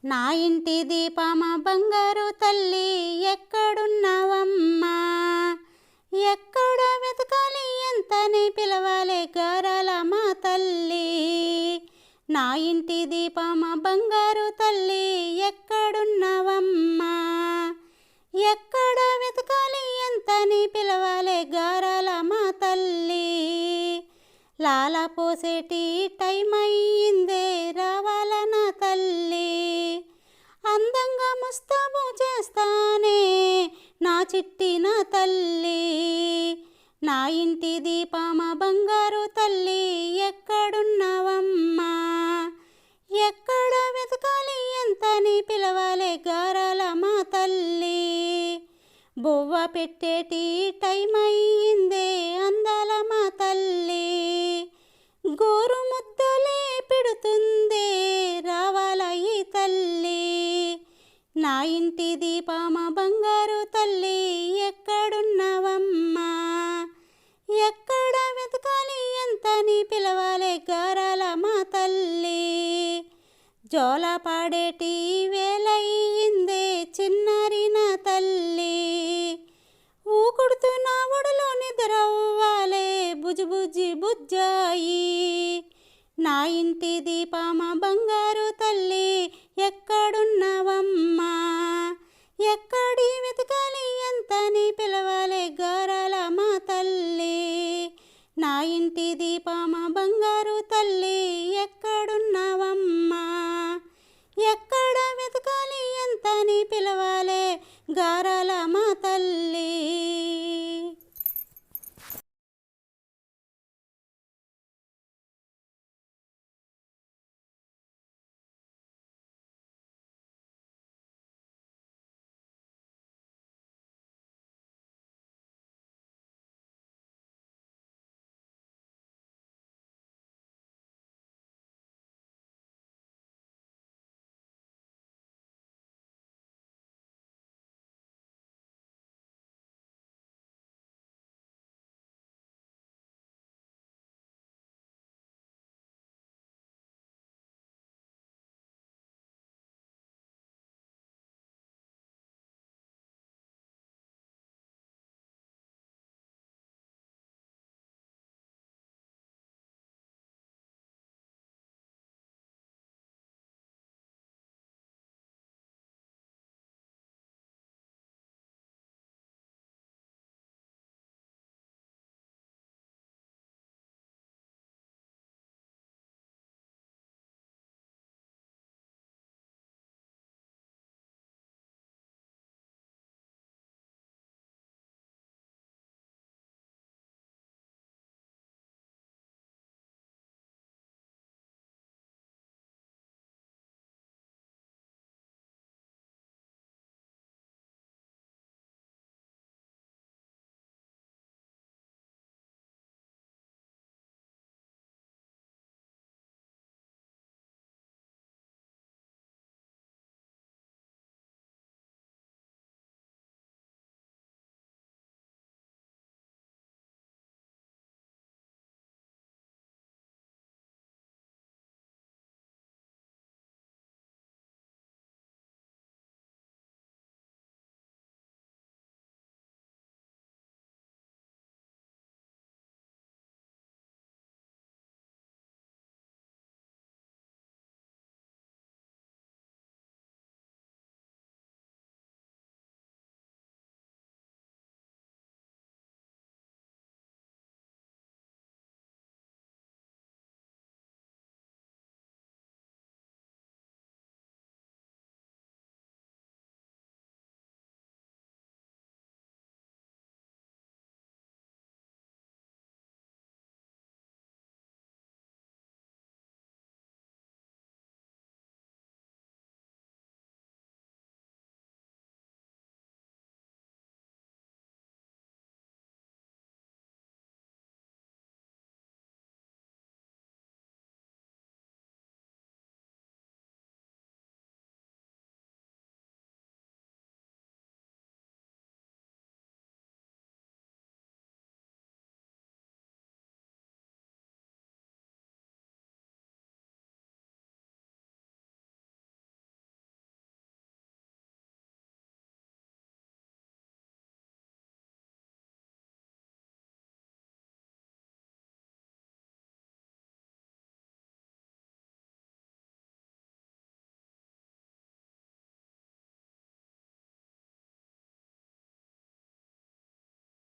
నా ఇంటి దీపమ బంగారు తల్లి ఎక్కడున్నావమ్మా? ఎక్కడ వెతకాలి ఎంతని పిలవాలి గారాల మా తల్లి. నా ఇంటి దీపమ బంగారు తల్లి ఎక్కడున్నావమ్మా? ఎక్కడ వెతకాలి ఎంతని పిలవాలి గారాల మా తల్లి. లాల పోసేటి టైం అయ్యిందే రావాల నా తల్లి. అందంగా ముస్తాబు చేస్తానే నా చిట్టి నా తల్లి. నా ఇంటి దీపమ బంగారు తల్లి ఎక్కడున్నావమ్మా? ఎక్కడ వెతకాలి ఎంతని పిలవాలి గారాల మా తల్లి. బొవ్వ పెట్టేటి టైం అయ్యిందే అందాల మా తల్లి. గోరు ముద్దలే పెడుతుందే రావాల ఈ తల్లి. నా ఇంటి దీపమ బంగారు తల్లి ఎక్కడున్నావమ్మా? ఎక్కడ వెతకాలి ఎంతని పిలవాలి గారాల మా తల్లి. జోల పాడేటి వేలయ్యిందే చిన్నారి నా తల్లి. ఊకుడుతూ నా ఒడిలో నిద్రవ్వాలే బుజ్జి బుజ్జాయి. నా ఇంటి దీపమ బంగారు తల్లి